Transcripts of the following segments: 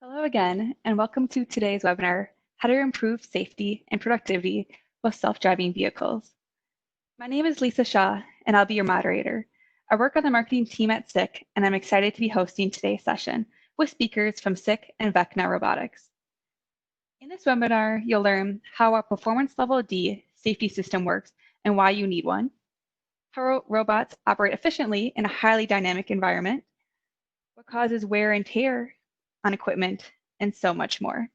Hello again, and welcome to today's webinar, How to Improve Safety and Productivity with Self-Driving Vehicles. My name is Lisa Shaw, and I'll be your moderator. I work on the marketing team at SICK, and I'm excited to be hosting today's session with speakers from SICK and Vecna Robotics. In this webinar, you'll learn how a Performance Level D safety system works and why you need one, how robots operate efficiently in a highly dynamic environment, what causes wear and tear on equipment, and so much more.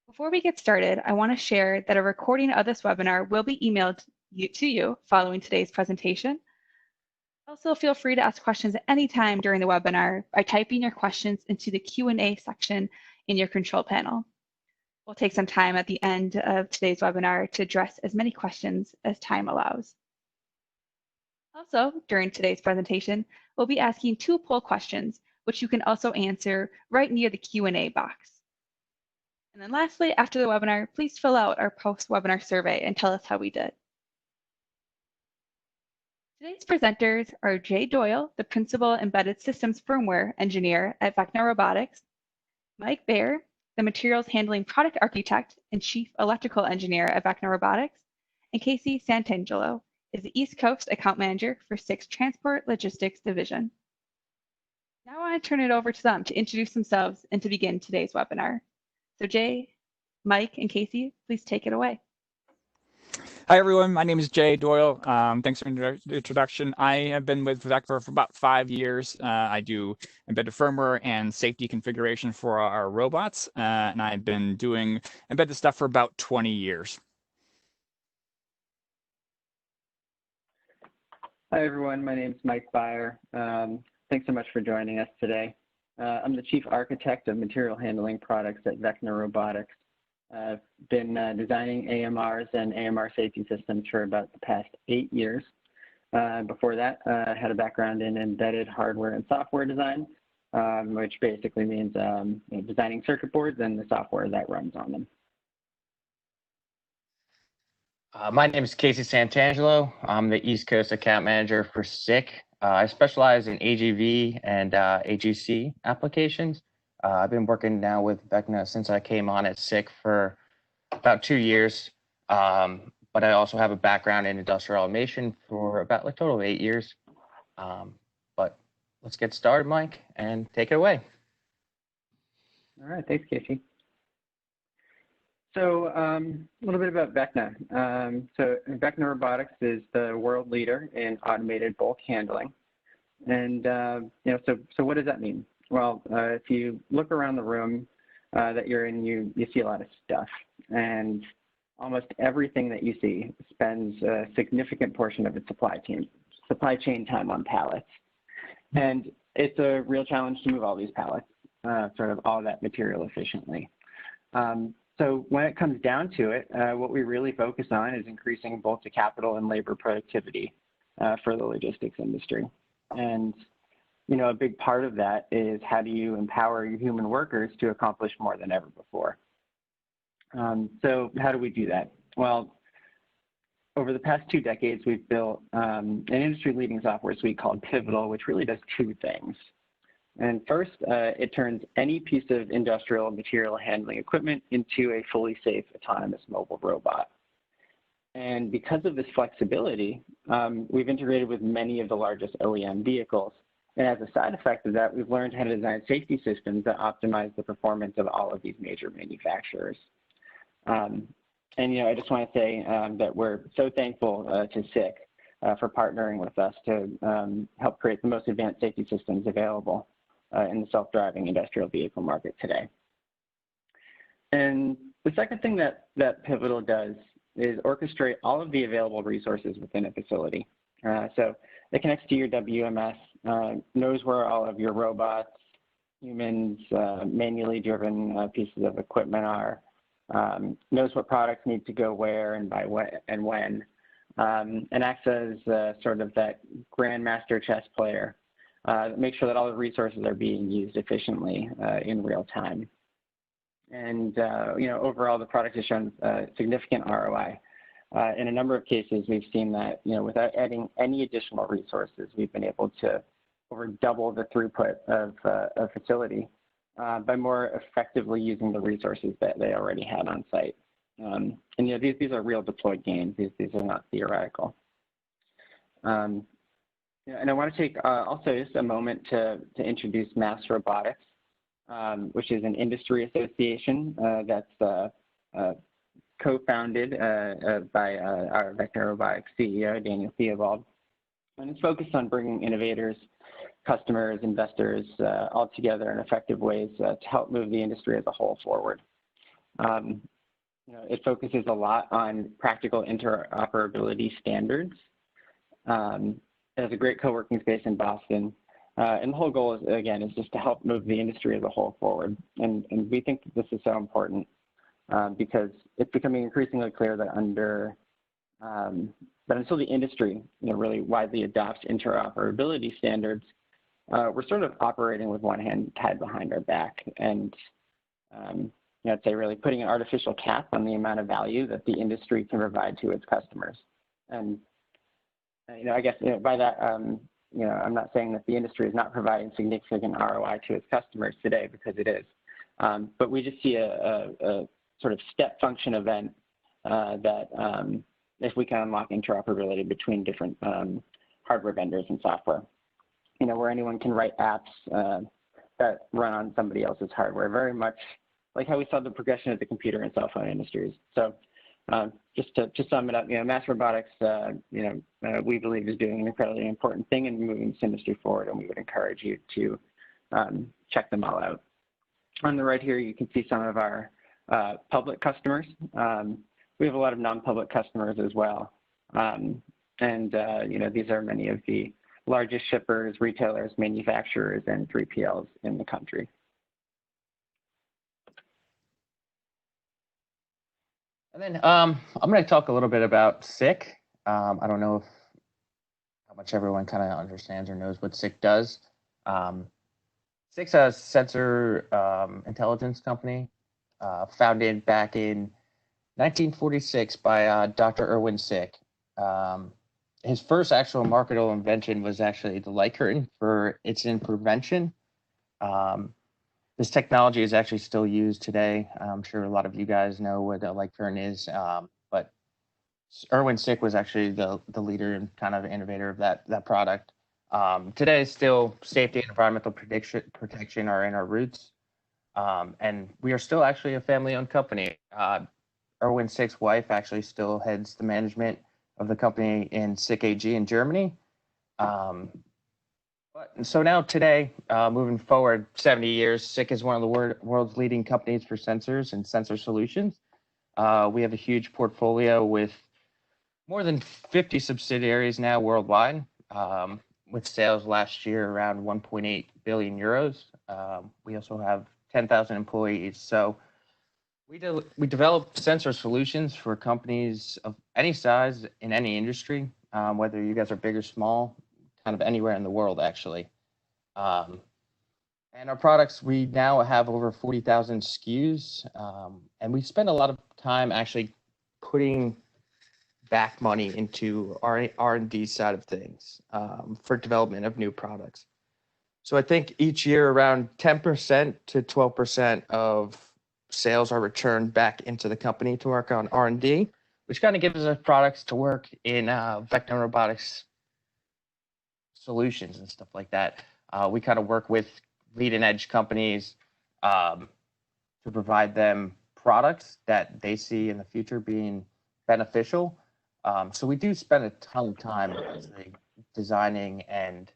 Before we get started, I want to share that a recording of this webinar will be emailed to you following today's presentation. Also, feel free to ask questions at any time during the webinar by typing your questions into the Q&A section in your control panel. We'll take some time at the end of today's webinar to address as many questions as time allows. Also, during today's presentation, we'll be asking 2 poll questions, which you can also answer right near the Q&A box. And then lastly, after the webinar, please fill out our post-webinar survey and tell us how we did. Today's presenters are Jay Doyle, the Principal Embedded Systems Firmware Engineer at Vecna Robotics, Mike Baer, the Materials Handling Product Architect and Chief Electrical Engineer at Vecna Robotics, and Casey Santangelo is the East Coast Account Manager for SICK's Transport Logistics Division. Now I want to turn it over to them to introduce themselves and to begin today's webinar. So Jay, Mike, and Casey, please take it away. Hi, everyone. My name is Jay Doyle. Thanks for the introduction. I have been with Vecna for about 5 years. I do embedded firmware and safety configuration for our robots, and I've been doing embedded stuff for about 20 years. Hi, everyone. My name is Mike Baer. Thanks so much for joining us today. I'm the Chief Architect of Material Handling Products at Vecna Robotics. I've been designing AMRs and AMR safety systems for about the past 8 years. Before that, I had a background in embedded hardware and software design, which basically means designing circuit boards and the software that runs on them. My name is Casey Santangelo. I'm the East Coast Account Manager for SICK. I specialize in AGV and AGC applications. I've been working now with Vecna since I came on at SICK for about 2 years, but I also have a background in industrial automation for about a total of 8 years. But let's get started, Mike, and take it away. All right, thanks, Casey. So a little bit about Vecna. So Vecna Robotics is the world leader in automated bulk handling. And so what does that mean? Well, if you look around the room that you're in, you see a lot of stuff. And almost everything that you see spends a significant portion of its supply chain time on pallets. And it's a real challenge to move all these pallets, sort of all that material efficiently. So when it comes down to it, what we really focus on is increasing both the capital and labor productivity for the logistics industry. And, a big part of that is how do you empower your human workers to accomplish more than ever before? So how do we do that? Well, over the past 2 decades, we've built an industry-leading software suite called Pivotal, which really does 2 things. And first, it turns any piece of industrial material handling equipment into a fully safe, autonomous mobile robot. And because of this flexibility, we've integrated with many of the largest OEM vehicles. And as a side effect of that, we've learned how to design safety systems that optimize the performance of all of these major manufacturers. And I just want to say that we're so thankful to SICK for partnering with us to help create the most advanced safety systems available in the self-driving industrial vehicle market today. And the second thing that Pivotal does is orchestrate all of the available resources within a facility. So it connects to your WMS, knows where all of your robots, humans, manually driven pieces of equipment are, knows what products need to go where and by what and when, and acts as sort of that grandmaster chess player. Make sure that all the resources are being used efficiently in real time. And, overall, the product has shown significant ROI. In a number of cases, we've seen that, without adding any additional resources, we've been able to over double the throughput of a facility by more effectively using the resources that they already had on site. And these are real deployed gains. These are not theoretical. And I want to take also just a moment to introduce Mass Robotics, which is an industry association that's co-founded by our Vecna Robotics CEO, Daniel Theobald. And it's focused on bringing innovators, customers, investors all together in effective ways to help move the industry as a whole forward. It focuses a lot on practical interoperability standards. It has a great co-working space in Boston. And the whole goal is, again, is just to help move the industry as a whole forward. And we think that this is so important because it's becoming increasingly clear that until the industry really widely adopts interoperability standards, we're sort of operating with one hand tied behind our back. And I'd say really putting an artificial cap on the amount of value that the industry can provide to its customers. And I guess by that, I'm not saying that the industry is not providing significant ROI to its customers today, because it is. But we just see a sort of step function event that if we can unlock interoperability between different hardware vendors and software, where anyone can write apps that run on somebody else's hardware, very much like how we saw the progression of the computer and cell phone industries. So just to sum it up, Mass Robotics, we believe is doing an incredibly important thing in moving this industry forward, and we would encourage you to check them all out. On the right here, you can see some of our public customers. We have a lot of non-public customers as well. These are many of the largest shippers, retailers, manufacturers, and 3PLs in the country. And then I'm going to talk a little bit about SICK. I don't know how much everyone kind of understands or knows what SICK does. SICK's a sensor intelligence company founded back in 1946 by Dr. Irwin SICK. His first actual marketable invention was actually the light curtain for incident prevention. This technology is actually still used today. I'm sure a lot of you guys know what a light curtain is, but Irwin SICK was actually the leader and kind of innovator of that product. Today, still safety and environmental protection are in our roots, and we are still actually a family-owned company. Irwin SICK's wife actually still heads the management of the company in SICK AG in Germany. So now today, moving forward 70 years, SICK is one of the world's leading companies for sensors and sensor solutions. We have a huge portfolio with more than 50 subsidiaries now worldwide, with sales last year around 1.8 billion euros. We also have 10,000 employees. So we develop sensor solutions for companies of any size in any industry, whether you guys are big or small, kind of anywhere in the world, actually. And our products, we now have over 40,000 SKUs, and we spend a lot of time actually putting back money into our R&D side of things for development of new products. So I think each year around 10% to 12% of sales are returned back into the company to work on R&D, which kind of gives us products to work in Vecna Robotics solutions and stuff like that. We kind of work with leading edge companies to provide them products that they see in the future being beneficial. So we do spend a ton of time actually designing and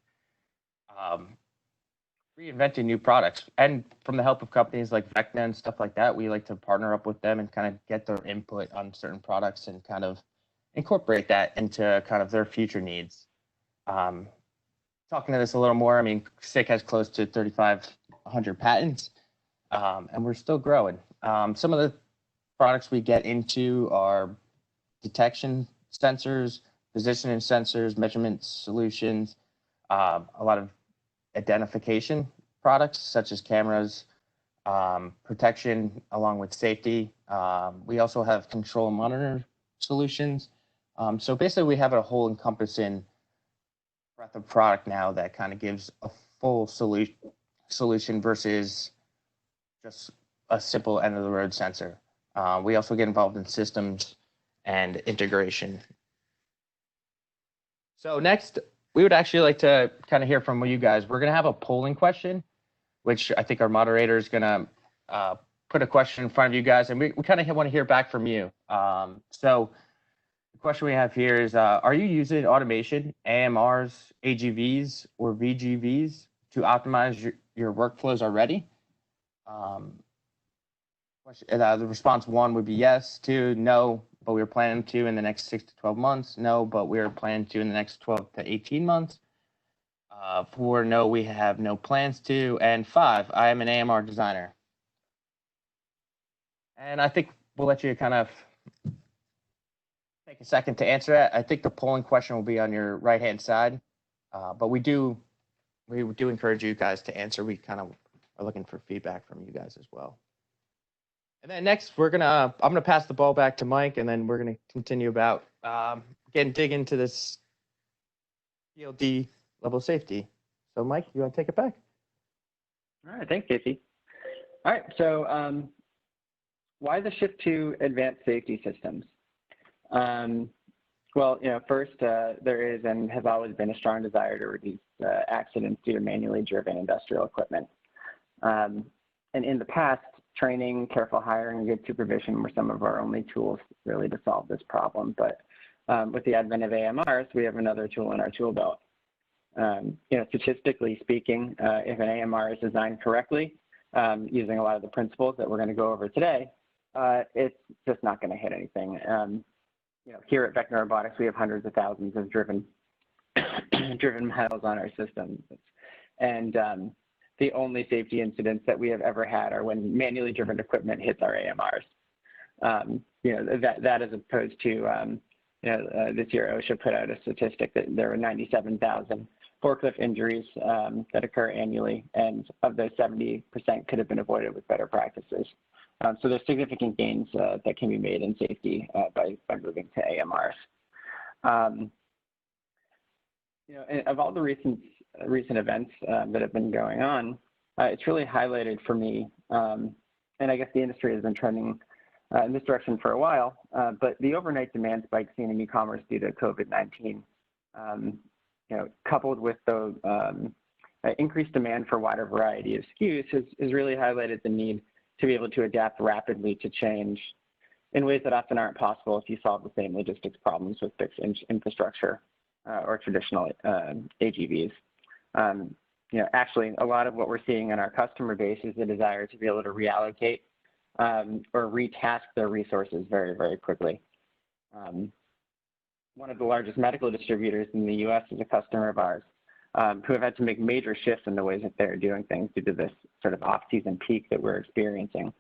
reinventing new products. And from the help of companies like Vecna and stuff like that, we like to partner up with them and kind of get their input on certain products and kind of incorporate that into kind of their future needs. Talking to this a little more, I mean, SICK has close to 3,500 patents, and we're still growing. Some of the products we get into are detection sensors, positioning sensors, measurement solutions, a lot of identification products such as cameras, protection along with safety. We also have control and monitor solutions. So basically we have a whole encompassing breadth of product now that kind of gives a full solution versus just a simple end of the road sensor. We also get involved in systems and integration. So next, we would actually like to kind of hear from you guys. We're going to have a polling question, which I think our moderator is going to put a question in front of you guys, and we kind of want to hear back from you. So the question we have here is, are you using automation, AMRs, AGVs, or VGVs to optimize your workflows already? The response 1 would be yes, 2, no, but we're planning to in the next 6 to 12 months. No, but we're planning to in the next 12 to 18 months. 4, no, we have no plans to. And 5, I am an AMR designer. And I think we'll let you kind of take a second to answer that. I think the polling question will be on your right-hand side, but we do encourage you guys to answer. We kind of are looking for feedback from you guys as well. And then next, I'm gonna pass the ball back to Mike, and then we're gonna continue about dig into this PLD level of safety. So Mike, you want to take it back? All right, thanks, Casey. All right, so why the shift to advanced safety systems? Well, first, there is and has always been a strong desire to reduce accidents due to manually driven industrial equipment. And in the past, training, careful hiring, and good supervision were some of our only tools really to solve this problem. But with the advent of AMRs, we have another tool in our tool belt. Statistically speaking, if an AMR is designed correctly, using a lot of the principles that we're going to go over today, it's just not going to hit anything. Here at Vecna Robotics, we have hundreds of thousands of driven miles on our systems, and the only safety incidents that we have ever had are when manually driven equipment hits our AMRs. That as opposed to this year OSHA put out a statistic that there were 97,000 forklift injuries that occur annually, and of those 70% could have been avoided with better practices. So there's significant gains that can be made in safety by moving to AMRs. Of all the recent events that have been going on, it's really highlighted for me, and I guess the industry has been trending in this direction for a while, but the overnight demand spike seen in e-commerce due to COVID-19, coupled with the increased demand for a wider variety of SKUs has really highlighted the need to be able to adapt rapidly to change in ways that often aren't possible if you solve the same logistics problems with fixed infrastructure or traditional AGVs. Actually, a lot of what we're seeing in our customer base is the desire to be able to reallocate or retask their resources very, very quickly. One of the largest medical distributors in the US is a customer of ours who have had to make major shifts in the ways that they're doing things due to this sort of off-season peak that we're experiencing.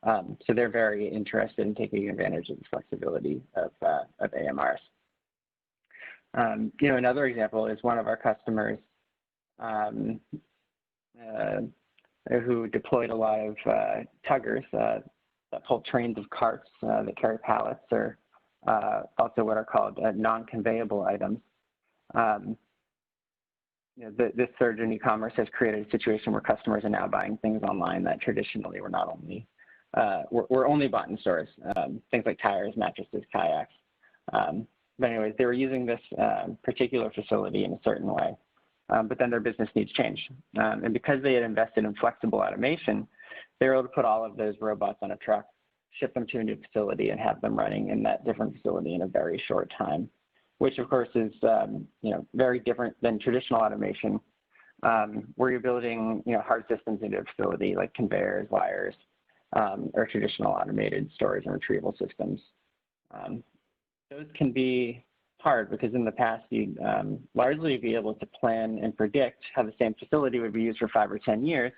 So they're very interested in taking advantage of the flexibility of AMRs. Another example is one of our customers who deployed a lot of tuggers that pull trains of carts that carry pallets, or also what are called non-conveyable items. This surge in e-commerce has created a situation where customers are now buying things online that traditionally were not only were only bought in stores, things like tires, mattresses, kayaks. But anyways, they were using this particular facility in a certain way, but then their business needs changed. And because they had invested in flexible automation, they were able to put all of those robots on a truck, ship them to a new facility, and have them running in that different facility in a very short time, which of course is very different than traditional automation, where you're building hard systems into a facility like conveyors, wires, or traditional automated storage and retrieval systems. Those can be hard because in the past you'd largely be able to plan and predict how the same facility would be used for 5 or 10 years.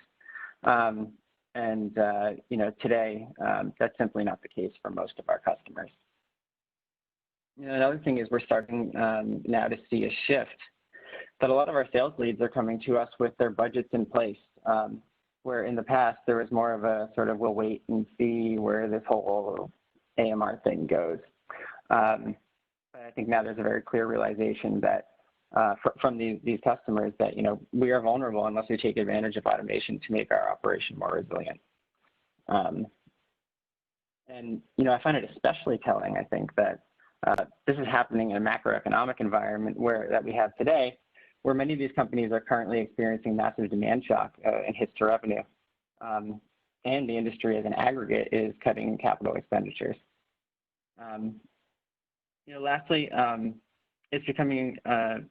Today that's simply not the case for most of our customers. Another thing is we're starting now to see a shift that a lot of our sales leads are coming to us with their budgets in place, where in the past there was more of a sort of we'll wait and see where this whole AMR thing goes. But I think now there's a very clear realization that from these customers that we are vulnerable unless we take advantage of automation to make our operation more resilient. And I find it especially telling, I think, that this is happening in a macroeconomic environment that we have today, where many of these companies are currently experiencing massive demand shock and hits to revenue. And the industry as an aggregate is cutting capital expenditures. Lastly, it's becoming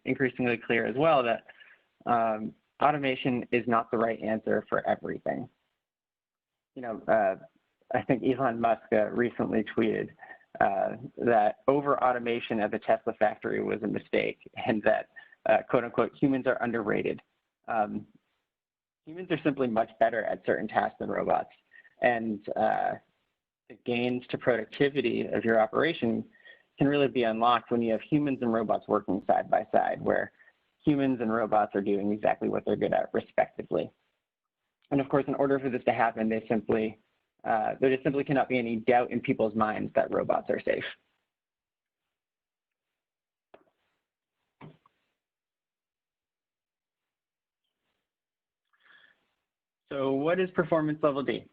increasingly clear as well that automation is not the right answer for everything. I think Elon Musk recently tweeted that over-automation at the Tesla factory was a mistake, and that, quote unquote, humans are underrated. Humans are simply much better at certain tasks than robots. And the gains to productivity of your operation can really be unlocked when you have humans and robots working side by side, where humans and robots are doing exactly what they're good at, respectively. And of course, in order for this to happen, there just simply cannot be any doubt in people's minds that robots are safe. So what is performance level D?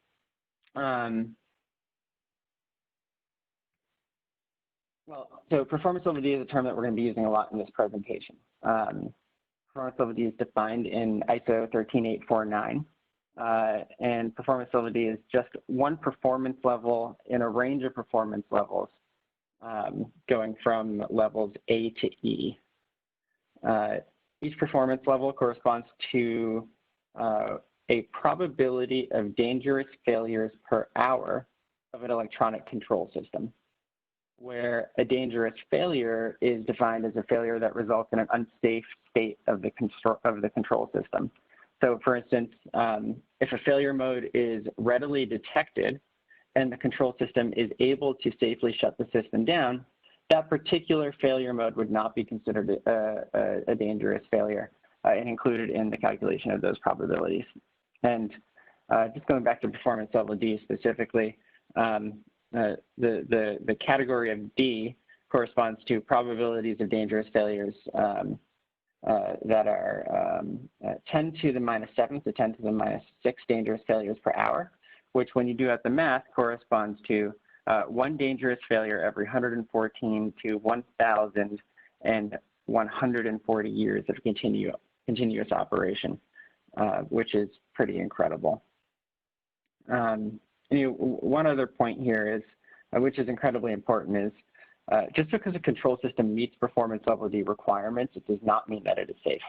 So performance level D is a term that we're going to be using a lot in this presentation. Performance level D is defined in ISO 13849. And performance level D is just one performance level in a range of performance levels, going from levels A to E. Each performance level corresponds to a probability of dangerous failures per hour of an electronic control system, where a dangerous failure is defined as a failure that results in an unsafe state of the control system. So for instance, if a failure mode is readily detected and the control system is able to safely shut the system down, that particular failure mode would not be considered a dangerous failure and included in the calculation of those probabilities. And just going back to performance level D specifically, the category of D corresponds to probabilities of dangerous failures that are 10 to the -7 to 10 to the -6 dangerous failures per hour, which when you do out the math corresponds to one dangerous failure every 114 to 1,140 years of continuous operation, which is pretty incredible. One other point here is, which is incredibly important, is just because a control system meets performance level D requirements, it does not mean that it is safe.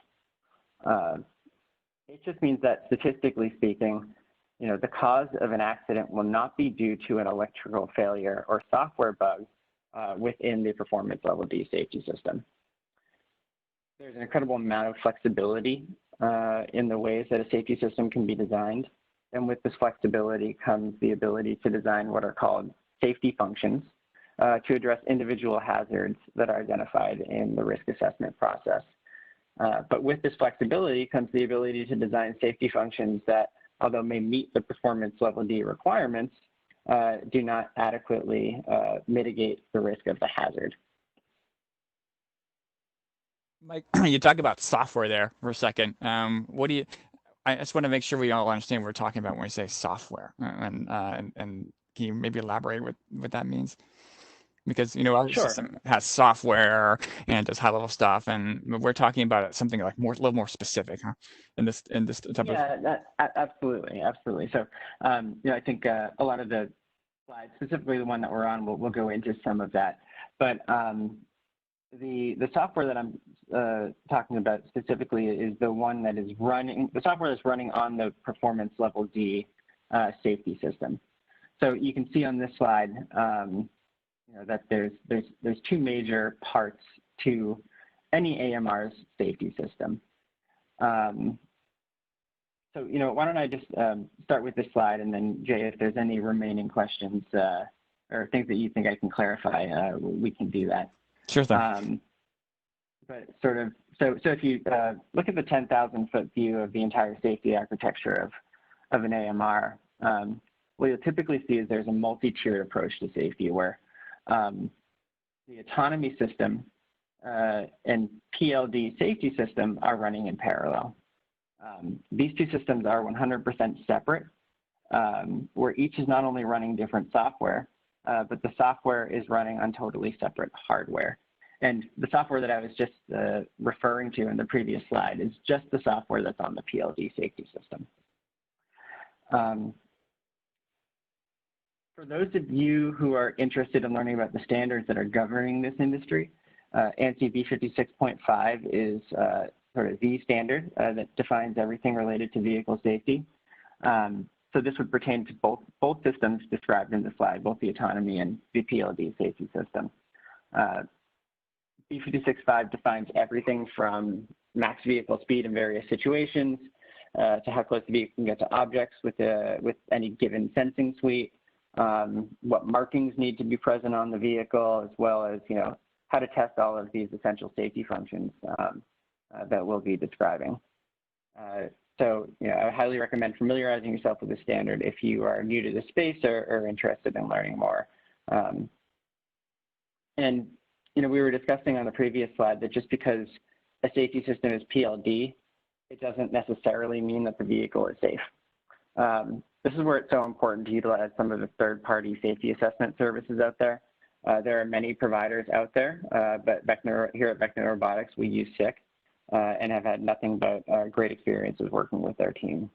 It just means that statistically speaking, the cause of an accident will not be due to an electrical failure or software bug within the performance level D safety system. There's an incredible amount of flexibility in the ways that a safety system can be designed. And with this flexibility comes the ability to design what are called safety functions to address individual hazards that are identified in the risk assessment process. But with this flexibility comes the ability to design safety functions that, although may meet the performance level D requirements, do not adequately mitigate the risk of the hazard. Mike, you talk about software there for a second. I just want to make sure we all understand what we're talking about when we say software, and can you maybe elaborate what that means? Because our Sure. system has software and does high-level stuff, and we're talking about something like a little more specific, huh? In this type of. Absolutely. So I think a lot of the slides, specifically the one that we're on, we'll go into some of that. But the software that I'm talking about specifically is the one that is running, the software that's running on the performance level D safety system. So you can see on this slide that there's two major parts to any AMR's safety system. So why don't I just start with this slide, and then Jay, if there's any remaining questions or things that you think I can clarify, we can do that. Sure thing. But sort of, so if you look at the 10,000-foot view of the entire safety architecture of an AMR, what you'll typically see is there's a multi-tiered approach to safety where the autonomy system and PLD safety system are running in parallel. These two systems are 100% separate where each is not only running different software, but the software is running on totally separate hardware. And the software that I was just referring to in the previous slide is just the software that's on the PLD safety system. For those of you who are interested in learning about the standards that are governing this industry, ANSI B56.5 is sort of the standard that defines everything related to vehicle safety. So this would pertain to both systems described in the slide, both the autonomy and the PLD safety system. B56.5 defines everything from max vehicle speed in various situations to how close the vehicle can get to objects with any given sensing suite, what markings need to be present on the vehicle, as well as how to test all of these essential safety functions that we'll be describing. So I highly recommend familiarizing yourself with the standard if you are new to the space or interested in learning more. And we were discussing on the previous slide that just because a safety system is PLD, it doesn't necessarily mean that the vehicle is safe. This is where it's so important to utilize some of the third-party safety assessment services out there. There are many providers out there, but here at Vecna Robotics, we use SICK and have had nothing but great experiences working with their team.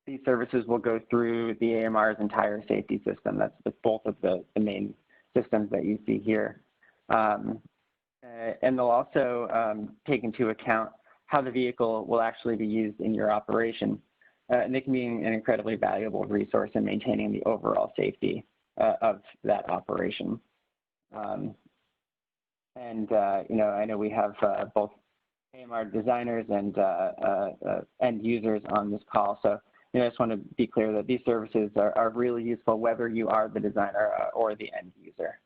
These services will go through the AMR's entire safety system. That's both of the main systems that you see here. And they'll also take into account how the vehicle will actually be used in your operation. And they can be an incredibly valuable resource in maintaining the overall safety of that operation. I know we have both AMR designers and end users on this call. So I just want to be clear that these services are really useful whether you are the designer or the end user.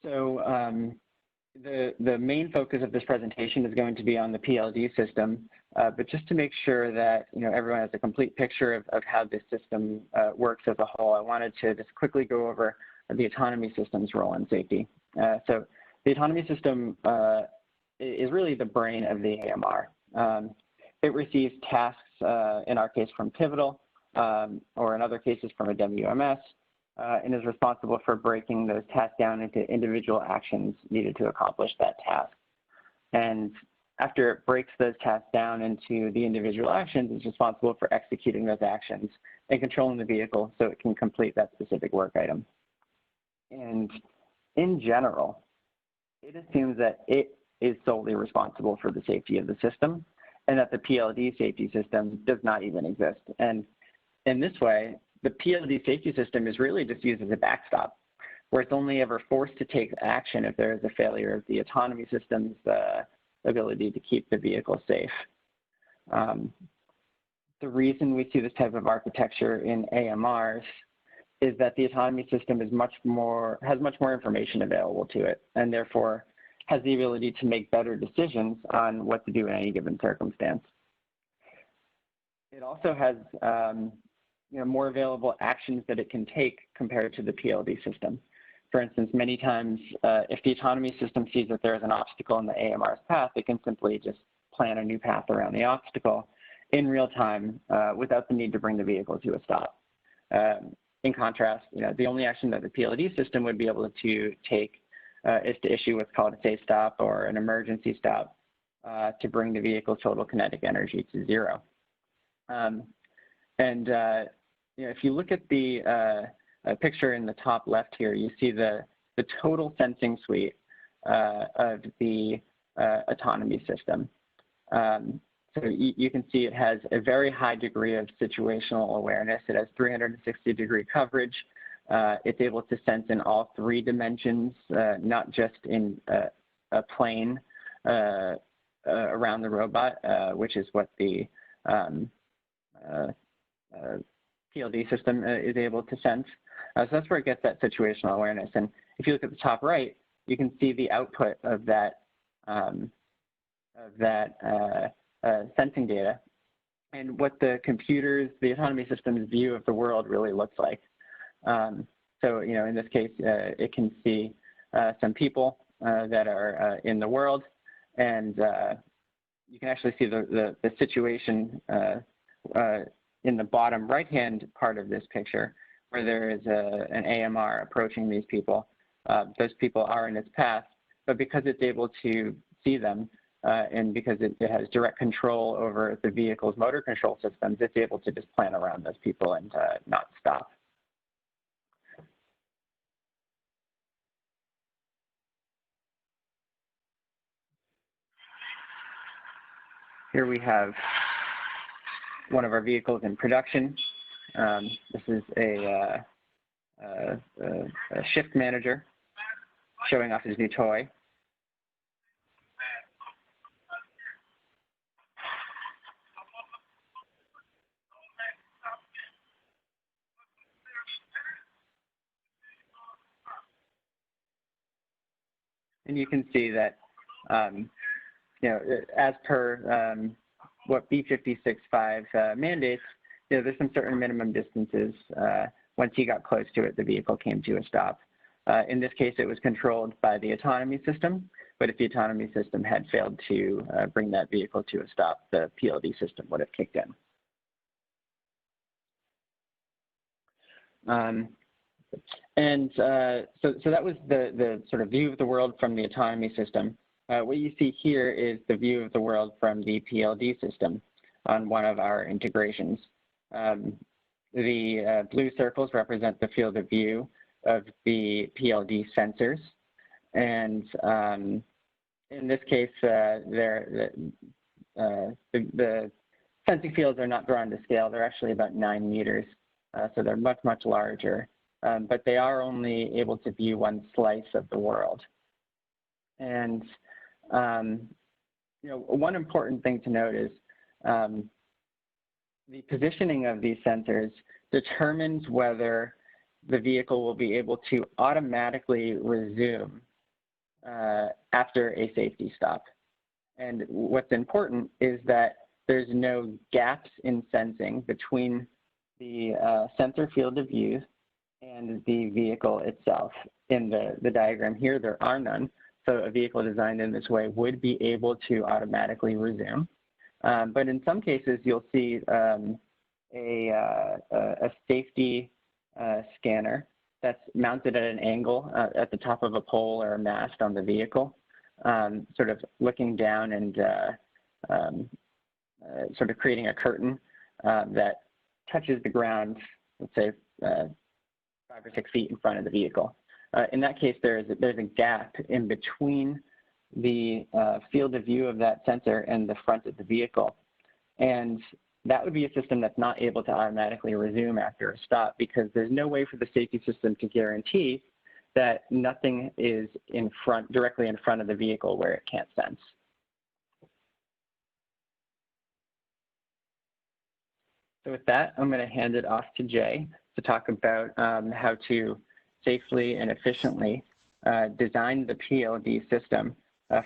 So the main focus of this presentation is going to be on the PLD system, but just to make sure that everyone has a complete picture of how this system works as a whole, I wanted to just quickly go over the autonomy system's role in safety. So the autonomy system is really the brain of the AMR. It receives tasks, in our case from Pivotal, or in other cases from a WMS, and is responsible for breaking those tasks down into individual actions needed to accomplish that task. And after it breaks those tasks down into the individual actions, it's responsible for executing those actions and controlling the vehicle so it can complete that specific work item. And in general, it assumes that it is solely responsible for the safety of the system and that the PLD safety system does not even exist. And in this way, the PLD safety system is really just used as a backstop, where it's only ever forced to take action if there is a failure of the autonomy system's ability to keep the vehicle safe. The reason we see this type of architecture in AMRs is that the autonomy system is has much more information available to it, and therefore has the ability to make better decisions on what to do in any given circumstance. It also has more available actions that it can take compared to the PLD system. For instance, many times, if the autonomy system sees that there is an obstacle in the AMR's path, it can simply just plan a new path around the obstacle in real time without the need to bring the vehicle to a stop. In contrast, the only action that the PLD system would be able to take is to issue what's called a safe stop or an emergency stop to bring the vehicle's total kinetic energy to zero. If you look at the picture in the top left here, you see the total sensing suite of the autonomy system. So you can see it has a very high degree of situational awareness. It has 360-degree coverage. It's able to sense in all 3 dimensions, not just in a plane around the robot, which is what the PLD system is able to sense. So that's where it gets that situational awareness. And if you look at the top right, you can see the output of that sensing data and what the autonomy system's view of the world really looks like. So in this case, it can see some people that are in the world, and you can actually see the situation in the bottom right-hand part of this picture, where there is an AMR approaching these people. Those people are in its path, but because it's able to see them, and because it has direct control over the vehicle's motor control systems, it's able to just plan around those people and not stop. Here we have one of our vehicles in production. This is a shift manager showing off his new toy. And you can see that, as per what B56.5 mandates, there's some certain minimum distances. Once he got close to it, the vehicle came to a stop. In this case, it was controlled by the autonomy system, but if the autonomy system had failed to bring that vehicle to a stop, the PLD system would have kicked in. So that was the sort of view of the world from the autonomy system. What you see here is the view of the world from the PLD system on one of our integrations. The blue circles represent the field of view of the PLD sensors. And in this case, the sensing fields are not drawn to scale. They're actually about 9 meters. So they're much, much larger. But they are only able to view one slice of the world. And one important thing to note is the positioning of these sensors determines whether the vehicle will be able to automatically resume after a safety stop. And what's important is that there's no gaps in sensing between the sensor field of view and the vehicle itself. In the diagram here, there are none. So a vehicle designed in this way would be able to automatically resume. But in some cases, you'll see a safety scanner that's mounted at an angle at the top of a pole or a mast on the vehicle, sort of looking down and sort of creating a curtain that touches the ground, let's say 5 or 6 feet in front of the vehicle. In that case, there's a gap in between the field of view of that sensor and the front of the vehicle. And that would be a system that's not able to automatically resume after a stop, because there's no way for the safety system to guarantee that nothing is directly in front of the vehicle where it can't sense. So with that, I'm going to hand it off to Jay to talk about how to safely and efficiently design the PLD system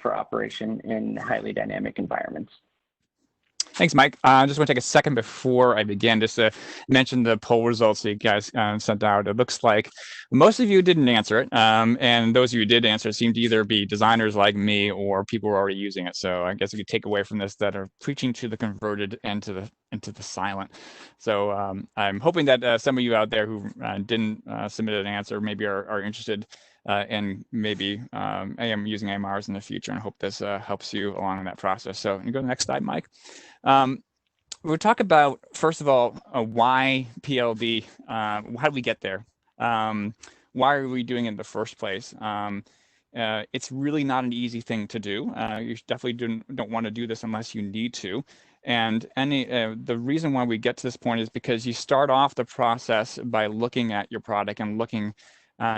for operation in highly dynamic environments. Thanks, Mike. I just want to take a second before I begin just to mention the poll results that you guys sent out. It looks like most of you didn't answer it, and those of you who did answer seem to either be designers like me or people who are already using it. So I guess we could take away from this that are preaching to the converted and to the silent. So I'm hoping that some of you out there who didn't submit an answer maybe are interested and maybe I am using AMRs in the future, and I hope this helps you along in that process. So you go to the next slide, Mike. We'll talk about, first of all, why PLD, how do we get there? Why are we doing it in the first place? It's really not an easy thing to do. You definitely don't want to do this unless you need to. And the reason why we get to this point is because you start off the process by looking at your product and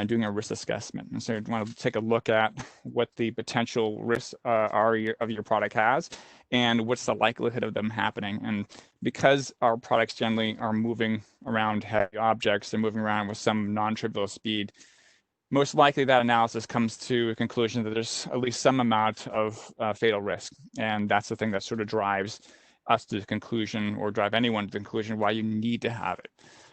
doing a risk assessment. And so you want to take a look at what the potential risks of your product has and what's the likelihood of them happening. And because our products generally are moving around heavy objects, they're moving around with some non-trivial speed, most likely that analysis comes to a conclusion that there's at least some amount of fatal risk. And that's the thing that sort of drives us to the conclusion, or drive anyone to the conclusion why you need to have it.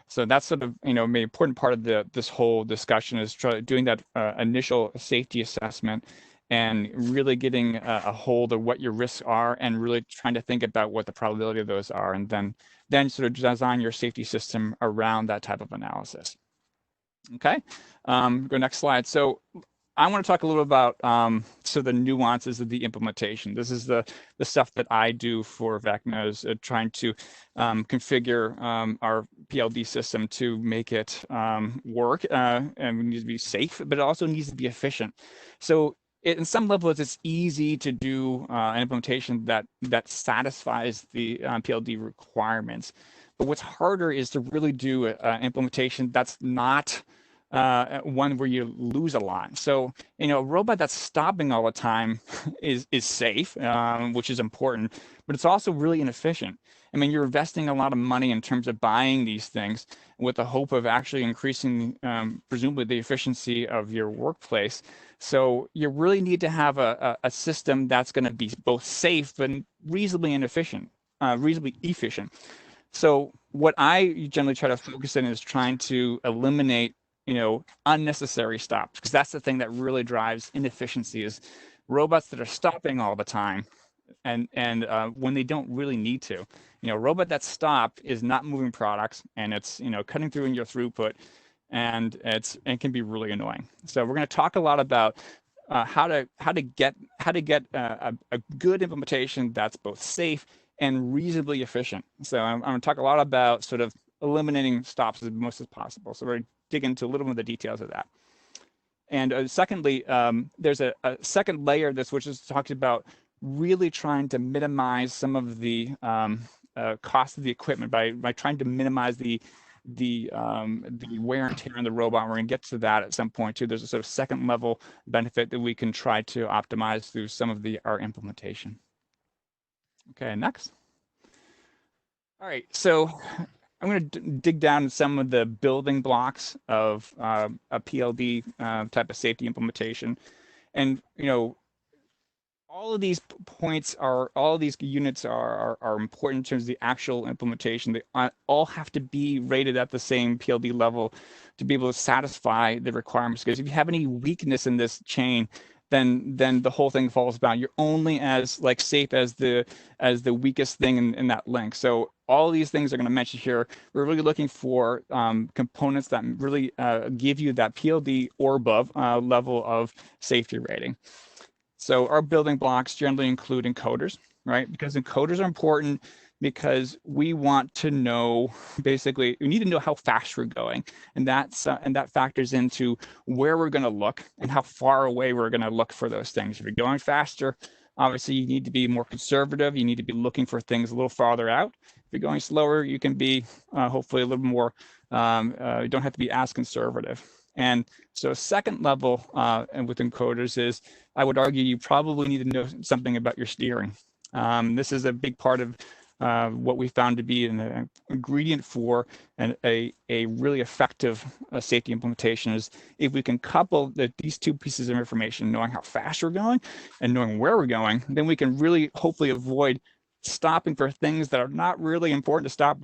So that's sort of, an important part of this whole discussion is doing that initial safety assessment and really getting a hold of what your risks are and really trying to think about what the probability of those are, and then sort of design your safety system around that type of analysis. Okay, go next slide. So I want to talk a little about so the nuances of the implementation. This is the stuff that I do for Vecna, is trying to configure our PLD system to make it work, and it needs to be safe, but it also needs to be efficient. So in some levels, it's easy to do an implementation that satisfies the PLD requirements. But what's harder is to really do an implementation that's not one where you lose a lot. So, a robot that's stopping all the time is safe, which is important, but it's also really inefficient. I mean, you're investing a lot of money in terms of buying these things with the hope of actually increasing, presumably, the efficiency of your workplace. So you really need to have a system that's going to be both safe and reasonably efficient. So what I generally try to focus in is trying to eliminate unnecessary stops, because that's the thing that really drives inefficiency, is robots that are stopping all the time and when they don't really need to. A robot that stopped is not moving products, and it's cutting through in your throughput, and it can be really annoying. So we're going to talk a lot about how to get a good implementation that's both safe and reasonably efficient. So I'm going to talk a lot about sort of eliminating stops as most as possible. So we're going to dig into a little bit of the details of that. And secondly, there's a second layer of this, which is talked about really trying to minimize some of the cost of the equipment by trying to minimize the wear and tear on the robot. We're going to get to that at some point too. There's a sort of second level benefit that we can try to optimize through some of our implementation. Okay, next. All right, so I'm going to dig down some of the building blocks of a PLD type of safety implementation. And, all of these units are important in terms of the actual implementation. They all have to be rated at the same PLD level to be able to satisfy the requirements. Because if you have any weakness in this chain, then the whole thing falls down. You're only as safe as the weakest thing in that link. So all of these things are going to mention here. We're really looking for components that really give you that PLD or above level of safety rating. So our building blocks generally include encoders, right? Because encoders are important because we want to know, basically, we need to know how fast we're going. And that factors into where we're going to look and how far away we're going to look for those things. If you're going faster, obviously you need to be more conservative. You need to be looking for things a little farther out. If you're going slower, you can be hopefully a little more, you don't have to be as conservative. And so second level and with encoders is, I would argue, you probably need to know something about your steering. This is a big part of what we found to be an ingredient for a really effective safety implementation, is if we can couple these two pieces of information, knowing how fast we're going and knowing where we're going, then we can really hopefully avoid stopping for things that are not really important to stop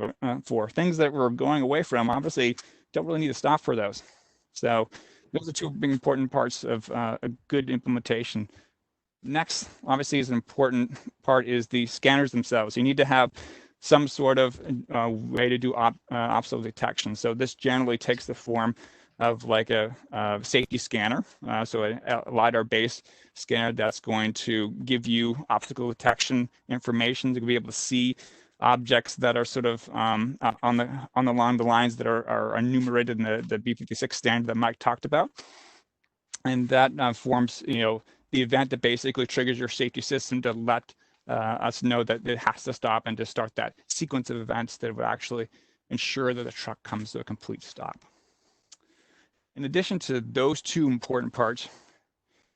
for. Things that we're going away from, obviously, don't really need to stop for those. So those are two big important parts of a good implementation. Next, obviously, is an important part is the scanners themselves. You need to have some sort of way to do obstacle detection. So this generally takes the form of like a safety scanner, so a LiDAR-based scanner that's going to give you obstacle detection information to be able to see objects that are sort of along the lines that are enumerated in the B56 standard that Mike talked about. And that forms, the event that basically triggers your safety system to let us know that it has to stop and to start that sequence of events that would actually ensure that the truck comes to a complete stop. In addition to those two important parts,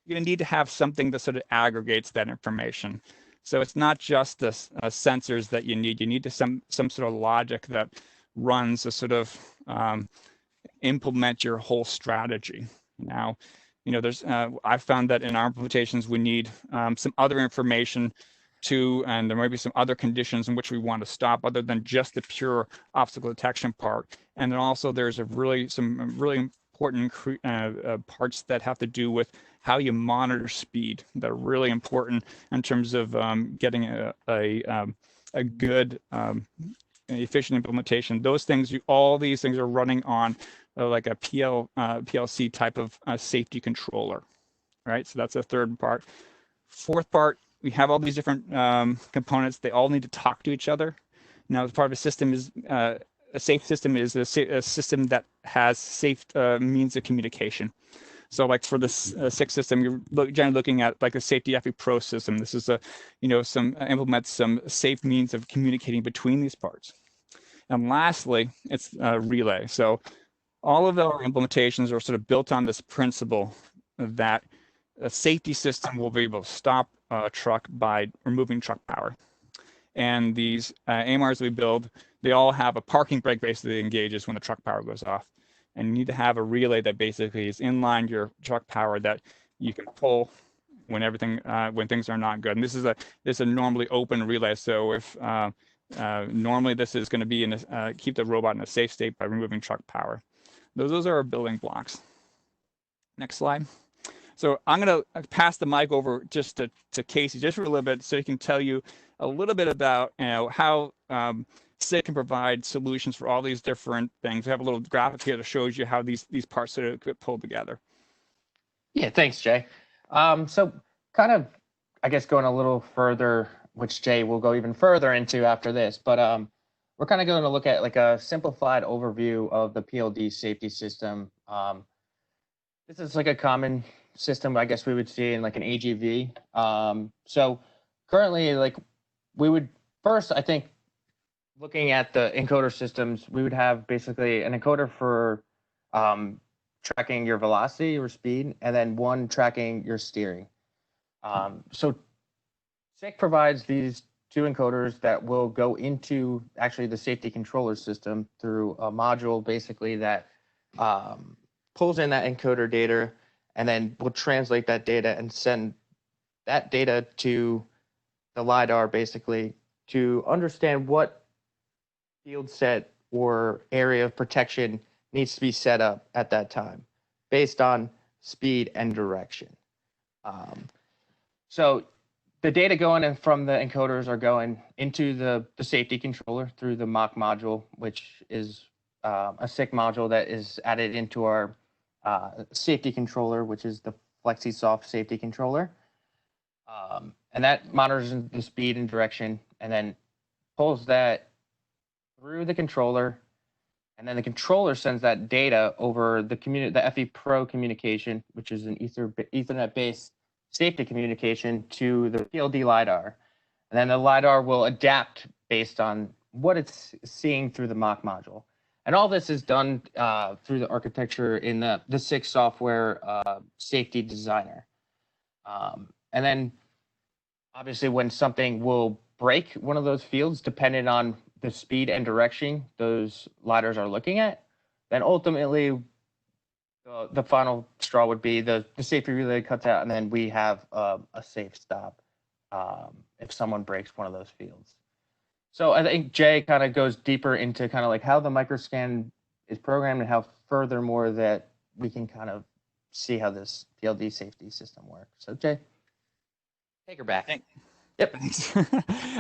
you're going to need to have something that sort of aggregates that information. So it's not just the sensors that you need. You need some sort of logic that runs to sort of implement your whole strategy. Now, there's I've found that in our implementations we need some other information and there might be some other conditions in which we want to stop other than just the pure obstacle detection part. And then also there's some really important parts that have to do with how you monitor speed. They're really important in terms of getting a good efficient implementation. Those things, all these things are running on like a PLC type of safety controller, right? So that's the third part. Fourth part, we have all these different components. They all need to talk to each other. Now, as part of a system is a safe system is a system that has safe means of communication. So like for this SICK system, you're generally looking at like a safety FE Pro system. This is implements some safe means of communicating between these parts. And lastly, it's relay. So all of our implementations are sort of built on this principle that a safety system will be able to stop a truck by removing truck power. And these AMRs we build, they all have a parking brake basically that engages when the truck power goes off. And you need to have a relay that basically is inline your truck power that you can pull when when things are not good. And this is a normally open relay. So if normally this is going to be keep the robot in a safe state by removing truck power. Those are our building blocks. Next slide. So I'm going to pass the mic over just to Casey just for a little bit so he can tell you a little bit about how SICK can provide solutions for all these different things. We have a little graphic here that shows you how these parts sort of get pulled together. Yeah, thanks, Jay. So kind of, I guess, going a little further, which Jay will go even further into after this, but we're kind of going to look at like a simplified overview of the PLD safety system. This is like a common system, I guess we would see in like an AGV. So currently, like we would first, I think, looking at the encoder systems, we would have basically an encoder for tracking your velocity or speed, and then one tracking your steering. So SICK provides these two encoders that will go into actually the safety controller system through a module basically that pulls in that encoder data and then will translate that data and send that data to the LiDAR basically to understand what field set or area of protection needs to be set up at that time based on speed and direction. So the data going in from the encoders are going into the safety controller through the mock module, which is a SICK module that is added into our safety controller, which is the FlexiSoft safety controller. And that monitors the speed and direction and then pulls that through the controller. And then the controller sends that data over the FE Pro communication, which is an Ethernet-based safety communication to the PLD LiDAR. And then the LiDAR will adapt based on what it's seeing through the mock module. And all this is done through the architecture in the SICK software safety designer. And then obviously when something will break one of those fields, depending on the speed and direction those LiDARs are looking at, then ultimately the final straw would be the safety relay cuts out, and then we have a safe stop if someone breaks one of those fields. So I think Jay kind of goes deeper into kind of like how the microscan is programmed and how furthermore that we can kind of see how this PLD safety system works. So Jay, take her back. Yep.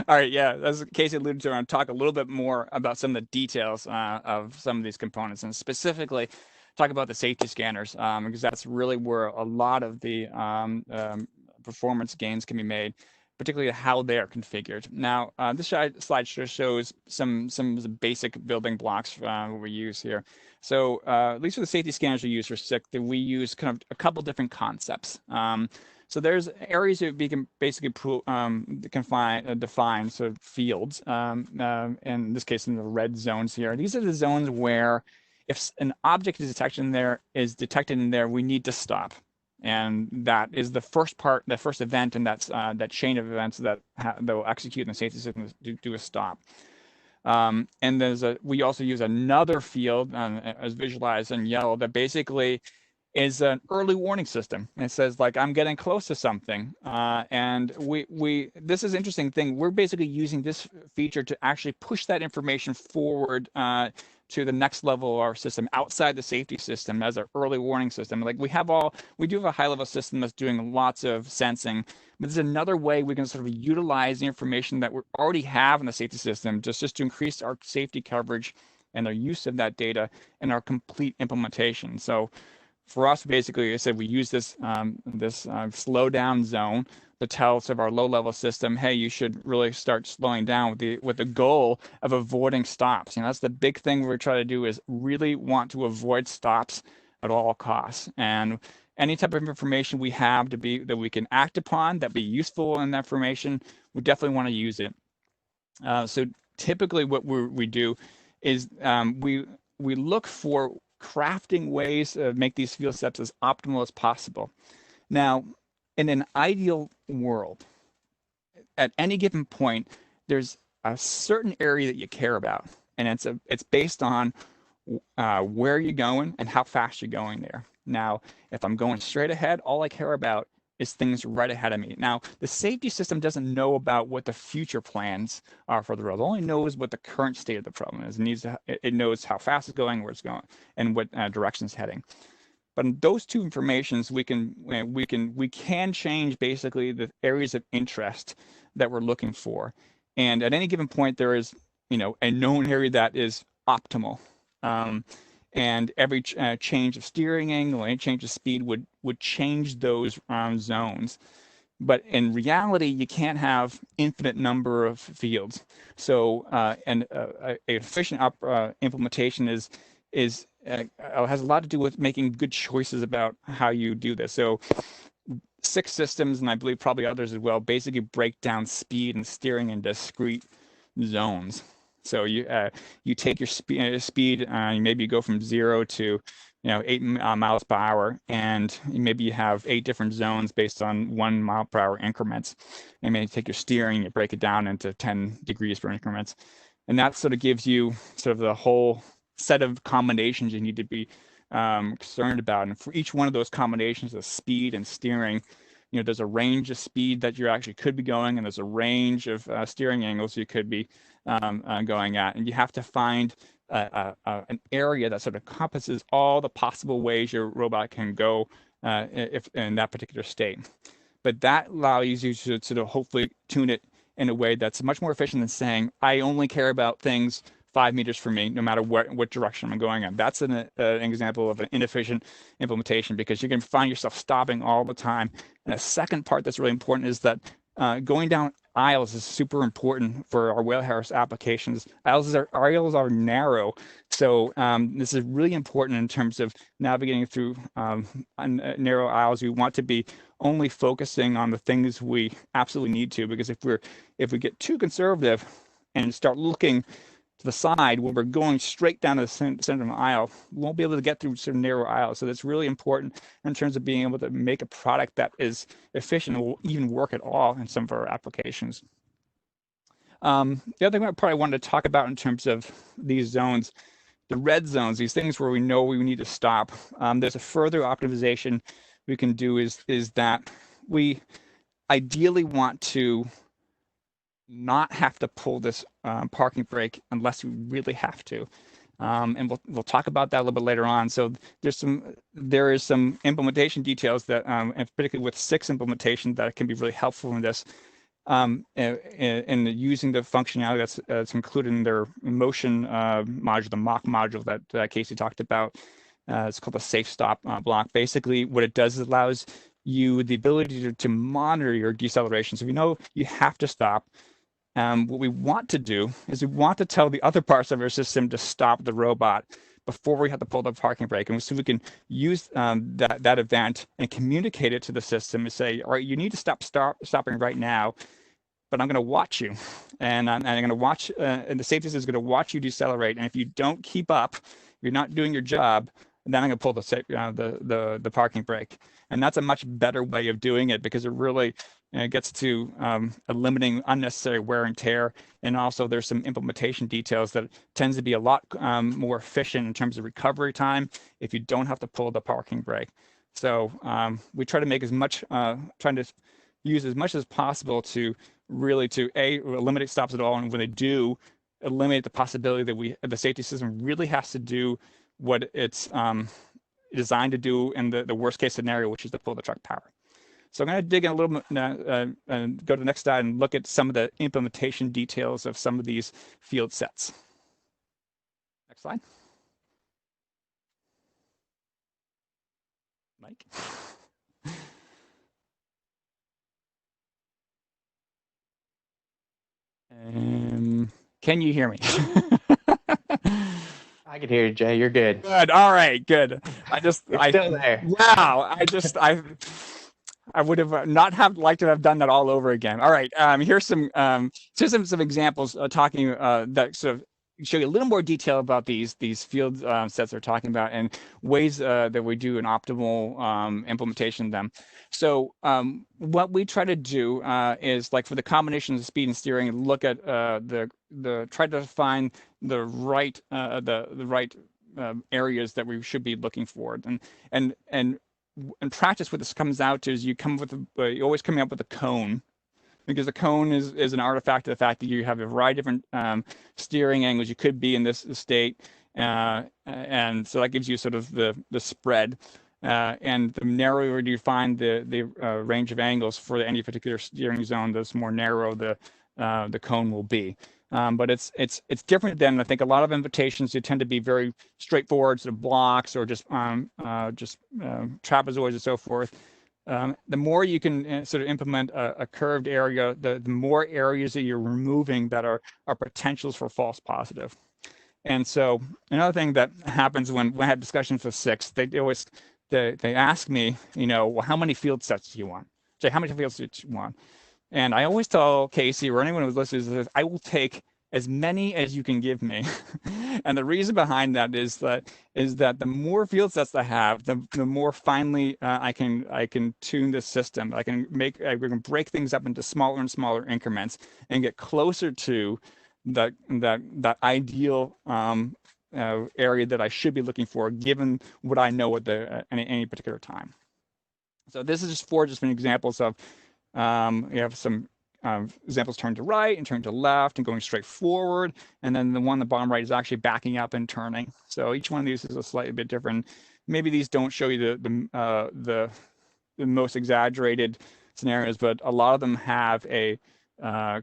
All right. Yeah, as Casey alluded to, I want to talk a little bit more about some of the details of some of these components, and specifically talk about the safety scanners, because that's really where a lot of the performance gains can be made, particularly how they are configured. Now, this slide shows some of the basic building blocks we use here. So at least for the safety scanners we use for SICK, we use kind of a couple different concepts. So there's areas that we can basically define sort of fields. In this case, in the red zones here. These are the zones where if an object is detected in there, we need to stop. And that is the first part, the first event, and that's that chain of events that will execute in the safety system to do a stop. And we also use another field as visualized in yellow that basically is an early warning system. It says like, I'm getting close to something. And this is an interesting thing. We're basically using this feature to actually push that information forward to the next level of our system outside the safety system as an early warning system. Like we do have a high level system that's doing lots of sensing, but there's another way we can sort of utilize the information that we already have in the safety system just to increase our safety coverage and our use of that data and our complete implementation. So for us, basically, like I said, we use this slow down zone to tell sort of our low level system, hey, you should really start slowing down with the goal of avoiding stops. That's the big thing we're trying to do, is really want to avoid stops at all costs. And any type of information we have that we can act upon, that be useful in that information, we definitely want to use it. So typically what we do is we look for crafting ways to make these field sets as optimal as possible. Now, in an ideal world, at any given point, there's a certain area that you care about, and it's based on where you're going and how fast you're going there. Now, if I'm going straight ahead, all I care about is things right ahead of me. Now, the safety system doesn't know about what the future plans are for the road. It only knows what the current state of the problem is. It knows how fast it's going, where it's going, and what direction it's heading. But in those two informations, we can change basically the areas of interest that we're looking for. And at any given point, there is a known area that is optimal. And every change of steering angle, any change of speed would change those zones. But in reality, you can't have infinite number of fields. So an efficient implementation has a lot to do with making good choices about how you do this. So 6 systems, and I believe probably others as well, basically break down speed and steering in discrete zones. So you take your speed, maybe you go from 0 to 8 miles per hour, and maybe you have 8 different zones based on 1 mile per hour increments. And maybe you take your steering, you break it down into 10 degrees per increments, and that sort of gives you sort of the whole set of combinations you need to be concerned about. And for each one of those combinations of speed and steering, there's a range of speed that you actually could be going, and there's a range of steering angles you could be going at. And you have to find an area that sort of encompasses all the possible ways your robot can go if in that particular state. But that allows you to sort of hopefully tune it in a way that's much more efficient than saying, I only care about things 5 meters from me, no matter what direction I'm going in. That's an example of an inefficient implementation, because you can find yourself stopping all the time. And the second part that's really important is that going down aisles is super important for our wheelhouse applications. Aisles are narrow, so this is really important in terms of navigating through narrow aisles. We want to be only focusing on the things we absolutely need to, because if we get too conservative and start looking to the side when we're going straight down to the center of the aisle, we won't be able to get through some narrow aisles. So that's really important in terms of being able to make a product that is efficient and will even work at all in some of our applications. The other thing I probably wanted to talk about in terms of these zones, the red zones, these things where we know we need to stop. There's a further optimization we can do is that we ideally want to not have to pull this parking brake unless we really have to. And we'll talk about that a little bit later on. So there is some implementation details that, and particularly with 6 implementation, that can be really helpful in this, in using the functionality that's included in their motion module, the mock module that Casey talked about. It's called the safe stop block. Basically, what it does is allows you the ability to monitor your deceleration. So if you know you have to stop, what we want to do is we want to tell the other parts of our system to stop the robot before we have to pull the parking brake. And so we can use that event and communicate it to the system and say, all right, you need to stopping right now, but I'm going to watch you. And I'm going to watch, and the safety system is going to watch you decelerate. And if you don't keep up, you're not doing your job, then I'm going to pull the parking brake. And that's a much better way of doing it, because it really gets to eliminating unnecessary wear and tear. And also there's some implementation details that tends to be a lot more efficient in terms of recovery time if you don't have to pull the parking brake. So we try to make trying to use as much as possible to really eliminate stops at all. And when they do, eliminate the possibility that the safety system really has to do what it's designed to do in the worst case scenario, which is to pull the truck power. So I'm going to dig in a little bit and go to the next slide and look at some of the implementation details of some of these field sets. Next slide. Mike. Can you hear me? I can hear you, Jay. You're good. Good. All right. Good. You're still there. Wow. I would have not have liked to have done that all over again. All right. Here's some examples talking that sort of show you a little more detail about these field sets they're talking about and ways that we do an optimal implementation of them. So what we try to do is, like, for the combination of speed and steering, look at try to find the right areas that we should be looking for, and in practice, what this comes out to is you're always coming up with a cone, because the cone is an artifact of the fact that you have a variety of different steering angles you could be in this state, and so that gives you sort of the spread. And the narrower you find the range of angles for any particular steering zone, the more narrow the cone will be. But it's different than, I think, a lot of invitations. You tend to be very straightforward, sort of blocks or just trapezoids and so forth. The more you can sort of implement a curved area, the more areas that you're removing that are potentials for false positive. And so another thing that happens when I have discussions with SICs, they ask me, well, how many field sets do you want? Say, how many field sets do you want? And I always tell Casey or anyone who's listening, I will take as many as you can give me. And the reason behind that is that the more field sets I have, the more finely I can tune the system. I can break things up into smaller and smaller increments and get closer to that ideal area that I should be looking for, given what I know at any particular time. So this is just four examples of you have some examples turn to right and turn to left and going straight forward, and then the one on the bottom right is actually backing up and turning. So each one of these is a slightly bit different. Maybe these don't show you the most exaggerated scenarios, but a lot of them have a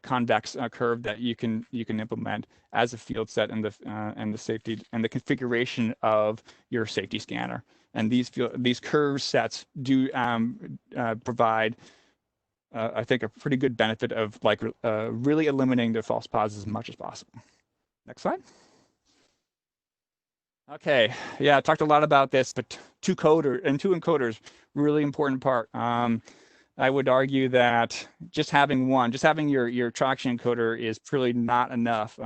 convex curve that you can implement as a field set and the safety and the configuration of your safety scanner. And these curve sets do provide I think a pretty good benefit of really eliminating the false positives as much as possible. Next slide. Okay, yeah, I talked a lot about this, but two encoders, really important part. I would argue that just having your traction encoder is really not enough.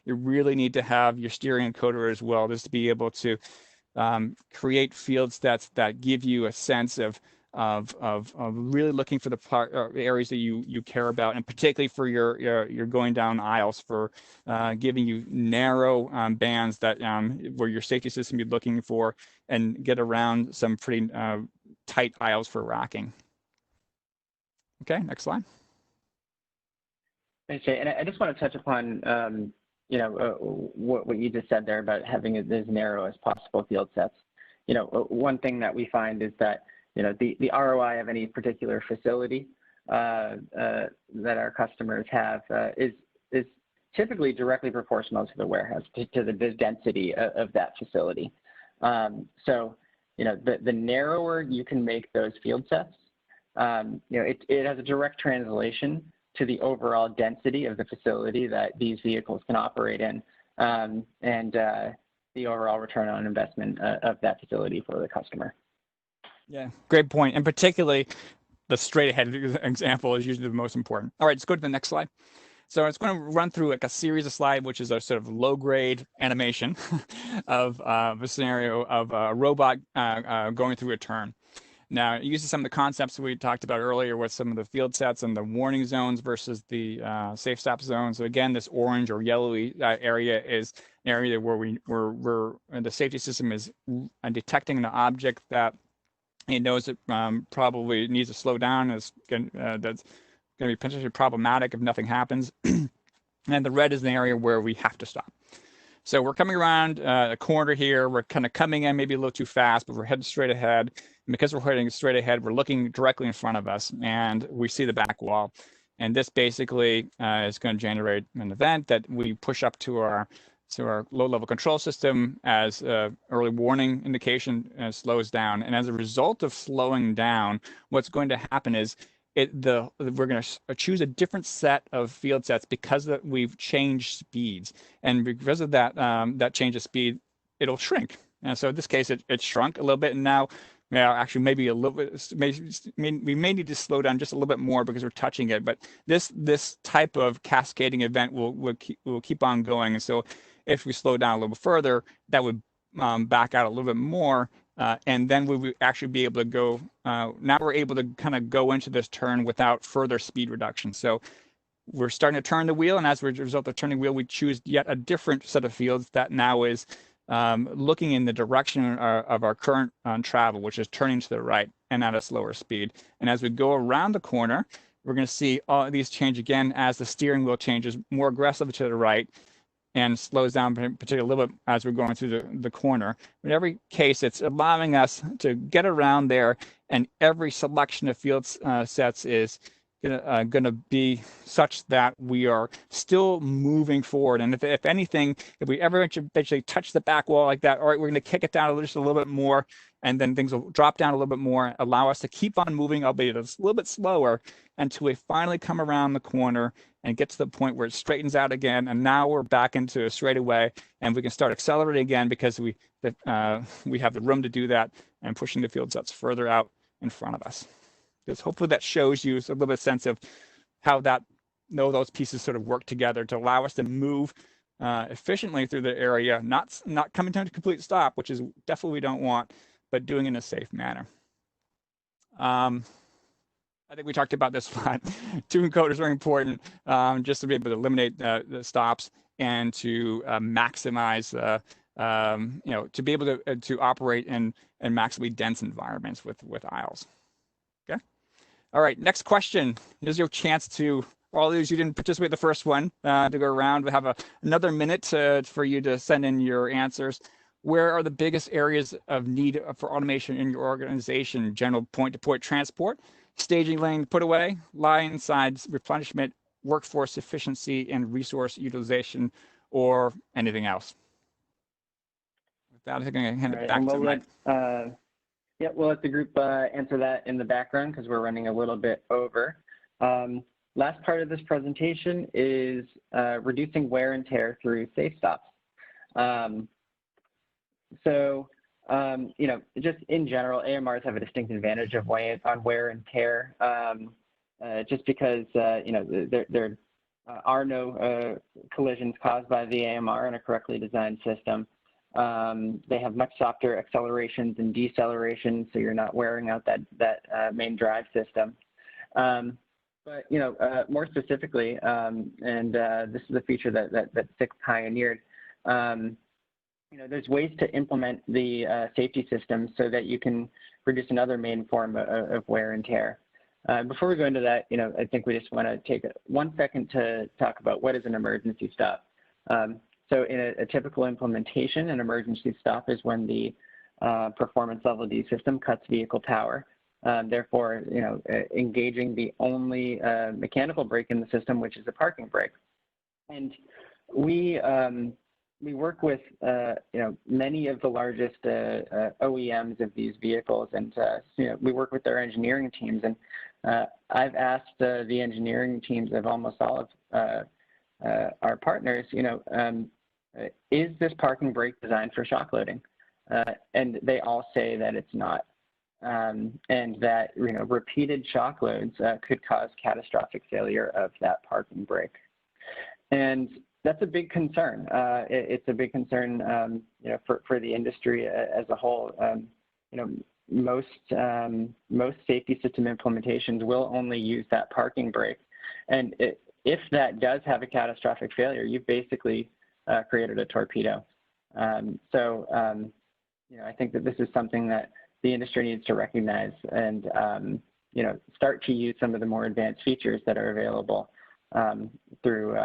You really need to have your steering encoder as well, just to be able to create field sets that give you a sense of really looking for the areas that you care about, and particularly for your going down aisles, for giving you narrow bands that where your safety system be looking for, and get around some pretty tight aisles for racking. Okay, next slide. Thanks, Jay. And I just want to touch upon what you just said there about having as narrow as possible field sets. One thing that we find is that the ROI of any particular facility that our customers have is typically directly proportional to the warehouse, to the density of that facility. So, the narrower you can make those field sets, it has a direct translation to the overall density of the facility that these vehicles can operate in, and the overall return on investment of that facility for the customer. Yeah, great point. And particularly, the straight ahead example is usually the most important. All right, let's go to the next slide. So it's going to run through a series of slides, which is a sort of low-grade animation of a scenario of a robot going through a turn. Now, using some of the concepts we talked about earlier with some of the field sets and the warning zones versus the safe stop zones. So again, this orange or yellowy area is an area where the safety system is detecting an object that it knows it probably needs to slow down. That's going to be potentially problematic if nothing happens. and the red is an area where we have to stop. So we're coming around a corner here. We're kind of coming in maybe a little too fast, but we're heading straight ahead. And because we're heading straight ahead, we're looking directly in front of us, and we see the back wall. And this basically is going to generate an event that we push up to our low-level control system as early warning indication, slows down. And as a result of slowing down, what's going to happen is we're going to choose a different set of field sets because we've changed speeds, and because of that that change of speed, it'll shrink. And so in this case, it shrunk a little bit, and now, actually maybe a little bit. We may need to slow down just a little bit more because we're touching it. But this type of cascading event will keep on going, and so if we slow down a little bit further, that would back out a little bit more. And then we would actually be able to go, now we're able to kind of go into this turn without further speed reduction. So we're starting to turn the wheel, and as a result of turning the wheel, we choose yet a different set of fields that now is looking in the direction of our current travel, which is turning to the right and at a slower speed. And as we go around the corner, we're going to see all these change again as the steering wheel changes more aggressively to the right and slows down particularly a little bit as we're going through the corner. In every case, it's allowing us to get around there, and every selection of field sets is going to be such that we are still moving forward. And if anything, if we ever eventually touch the back wall like that, all right, we're going to kick it down just a little bit more, and then things will drop down a little bit more, allow us to keep on moving, albeit a little bit slower, until we finally come around the corner and get to the point where it straightens out again, and now we're back into a straightaway, and we can start accelerating again because we have the room to do that and pushing the field sets further out in front of us. Because hopefully that shows you a little bit of sense of how those pieces sort of work together to allow us to move efficiently through the area, not coming to a complete stop, which is definitely we don't want, but doing it in a safe manner. I think we talked about this a lot. Two encoders are very important, just to be able to eliminate the stops and to maximize, to be able to operate in maximally dense environments with aisles. Okay. All right. Next question. Here's your chance to, all those you didn't participate in the first one, to go around. We have another minute for you to send in your answers. Where are the biggest areas of need for automation in your organization? General point-to-point transport, staging lane put away, line sides replenishment, workforce efficiency, and resource utilization, or anything else? With that, I think I'm going to hand it back to Mike. Yeah, we'll let the group answer that in the background because we're running a little bit over. Last part of this presentation is reducing wear and tear through safe stops. Just in general, AMRs have a distinct advantage on wear and tear, just because, there are no collisions caused by the AMR in a correctly designed system. They have much softer accelerations and decelerations, so you're not wearing out that main drive system. But, more specifically, this is a feature that SICK pioneered, there's ways to implement the safety system so that you can reduce another main form of wear and tear. Before we go into that, I think we just want to take 1 second to talk about what is an emergency stop. So in a typical implementation, an emergency stop is when the performance level D system cuts vehicle power. Therefore, engaging the only mechanical brake in the system, which is the parking brake. And we work with many of the largest OEMs of these vehicles, and we work with their engineering teams. And I've asked the engineering teams of almost all of our partners, is this parking brake designed for shock loading? And they all say that it's not, and that repeated shock loads could cause catastrophic failure of that parking brake. And that's a big concern. It's a big concern, for the industry as a whole. Most safety system implementations will only use that parking brake, and if that does have a catastrophic failure, you've basically created a torpedo. I think that this is something that the industry needs to recognize and start to use some of the more advanced features that are available through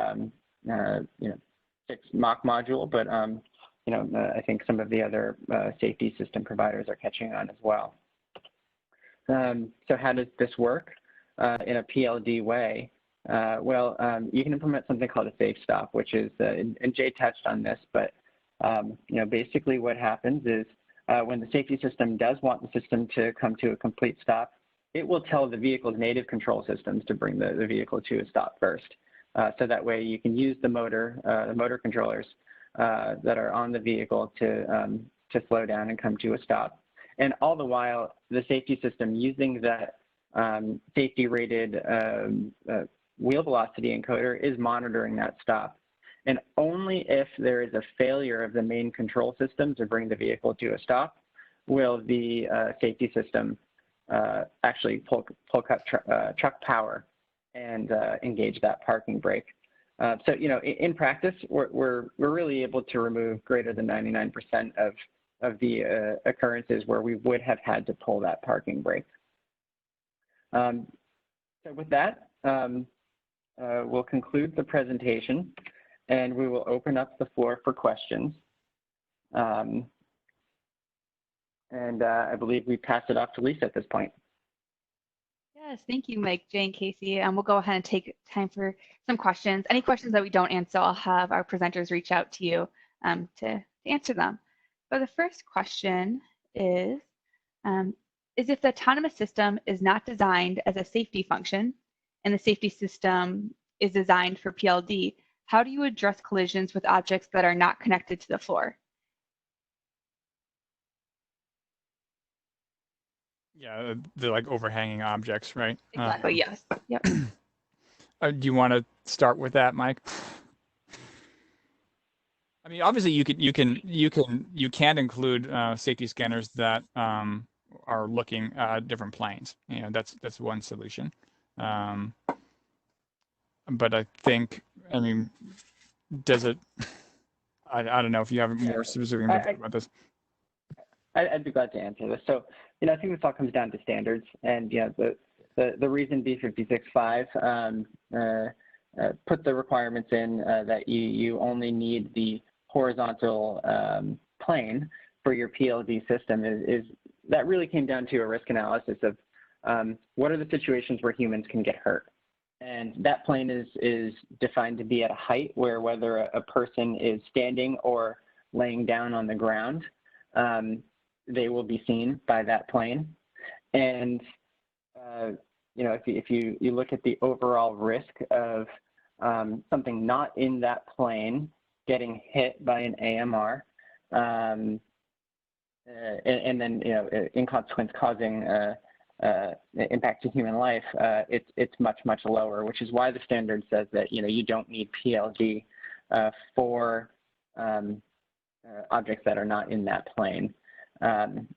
fixed mock module, but I think some of the other safety system providers are catching on as well. So how does this work in a PLD way? You can implement something called a safe stop, which is, and Jay touched on this, but basically what happens is when the safety system does want the system to come to a complete stop, it will tell the vehicle's native control systems to bring the vehicle to a stop first. So that way you can use the motor controllers that are on the vehicle to slow down and come to a stop. And all the while, the safety system using that safety rated wheel velocity encoder is monitoring that stop. And only if there is a failure of the main control system to bring the vehicle to a stop will the safety system actually pull cut truck power and engage that parking brake. So in practice, we're really able to remove greater than 99% of the occurrences where we would have had to pull that parking brake. So with that, we'll conclude the presentation, and we will open up the floor for questions. And I believe we pass it off to Lisa at this point. Yes, thank you, Mike, Jay, and Casey. And we'll go ahead and take time for some questions. Any questions that we don't answer, I'll have our presenters reach out to you to answer them. But the first question is if the autonomous system is not designed as a safety function and the safety system is designed for PLD, how do you address collisions with objects that are not connected to the floor? Yeah, the like overhanging objects, right? Exactly, yes. Yep. Do you want to start with that, Mike? I mean, obviously you can include safety scanners that are looking at different planes. That's one solution. But I think, I mean, does it? I don't know if you have more specific about this. I'd be glad to answer this. So, I think this all comes down to standards, and the reason B565 put the requirements in that you only need the horizontal plane for your PLD system is that really came down to a risk analysis of what are the situations where humans can get hurt. And that plane is defined to be at a height where whether a person is standing or laying down on the ground, they will be seen by that plane. And if you look at the overall risk of something not in that plane getting hit by an AMR, and then in consequence causing impact to human life, it's much lower, which is why the standard says that you don't need PLD for objects that are not in that plane. And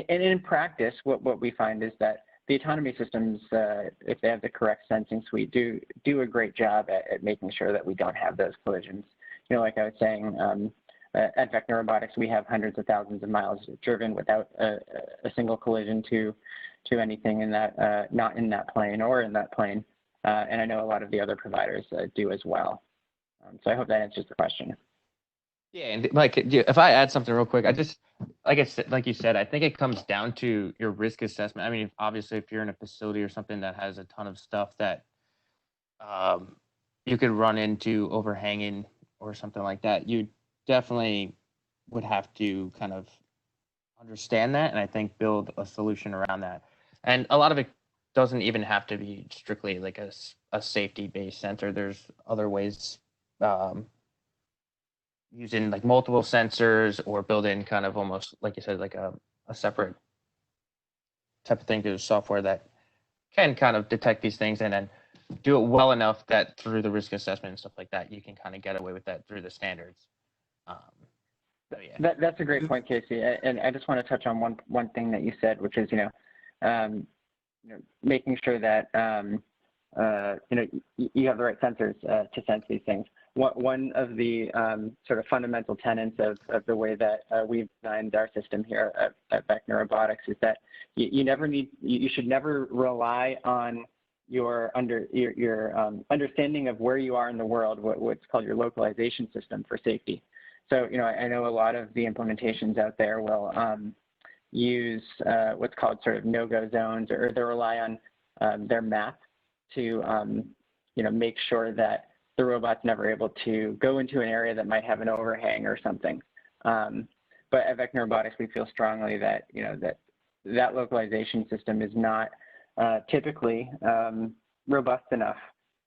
in practice, what we find is that the autonomy systems, if they have the correct sensing suite, do a great job at making sure that we don't have those collisions. Like I was saying, at Vecna Robotics, we have hundreds of thousands of miles driven without a single collision to anything in that not in that plane or in that plane, and I know a lot of the other providers do as well. So I hope that answers the question. Yeah, and like if I add something real quick, I just like you said, I think it comes down to your risk assessment. I mean, obviously, if you're in a facility or something that has a ton of stuff that you could run into overhanging or something like that, you definitely would have to kind of understand that, and I think build a solution around that. And a lot of it doesn't even have to be strictly like a safety-based sensor. There's other ways. Using like multiple sensors or build in kind of almost like you said, like a separate type of thing to the software that can kind of detect these things and then do it well enough that through the risk assessment and stuff like that, you can kind of get away with that through the standards. So yeah. That's a great point, Casey. And I just want to touch on one thing that you said, which is, making sure that, you have the right sensors to sense these things. One of the sort of fundamental tenets of the way that we've designed our system here at Vecna Robotics is that you should never rely on your understanding of where you are in the world, what's called your localization system for safety. So, I know a lot of the implementations out there will use what's called sort of no-go zones, or they rely on their map to, make sure that the robot's never able to go into an area that might have an overhang or something. But at Vecna Robotics, we feel strongly that, that localization system is not typically robust enough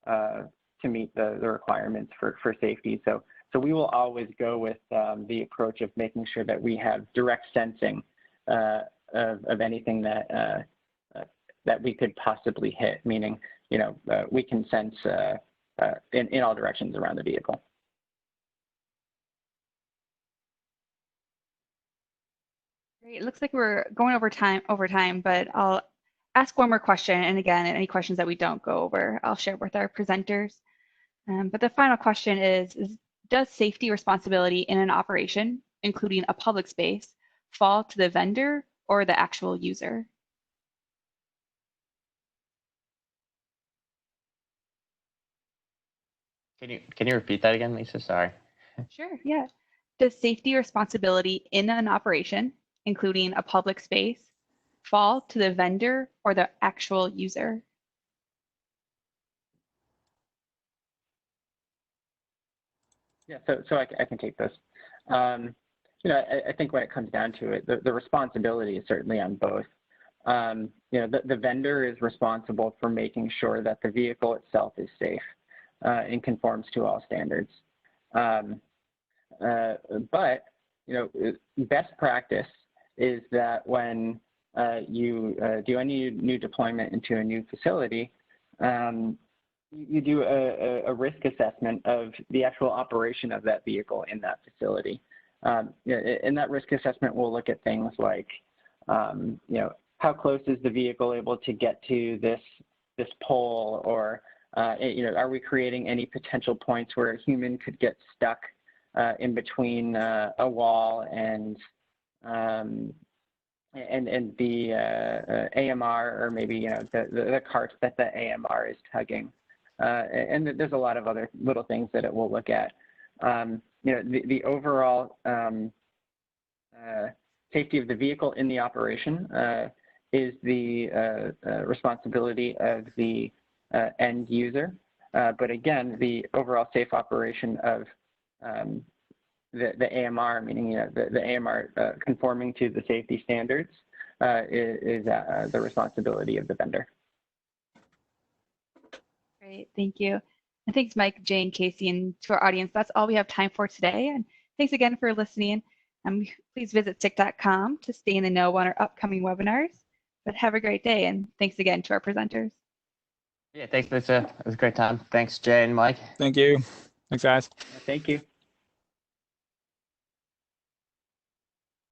to meet the requirements for safety. So we will always go with the approach of making sure that we have direct sensing of anything that that we could possibly hit, meaning, we can sense in all directions around the vehicle. Great. It looks like we're going over time, but I'll ask one more question. And again, any questions that we don't go over, I'll share with our presenters. But the final question is, does safety responsibility in an operation, including a public space, fall to the vendor or the actual user? Can you repeat that again, Lisa? Sorry. Sure, yeah. Does safety responsibility in an operation, including a public space, fall to the vendor or the actual user? Yeah, so I can take this. I think when it comes down to it, the responsibility is certainly on both. The vendor is responsible for making sure that the vehicle itself is safe and conforms to all standards. But best practice is that when you do any new deployment into a new facility, you do a risk assessment of the actual operation of that vehicle in that facility. And that risk assessment will look at things like, how close is the vehicle able to get to this pole, or are we creating any potential points where a human could get stuck in between a wall and the AMR, or maybe the cart that the AMR is tugging. And there's a lot of other little things that it will look at. The overall safety of the vehicle in the operation is the responsibility of the end user. But again, the overall safe operation of the AMR, meaning the AMR conforming to the safety standards, is the responsibility of the vendor. Great, thank you. And thanks, Mike, Jane, Casey, and to our audience. That's all we have time for today. And thanks again for listening. Please visit SICK.com to stay in the know on our upcoming webinars. But have a great day, and thanks again to our presenters. Yeah, thanks, Lisa. It was a great time. Thanks, Jay and Mike. Thank you. Thanks, guys. Thank you.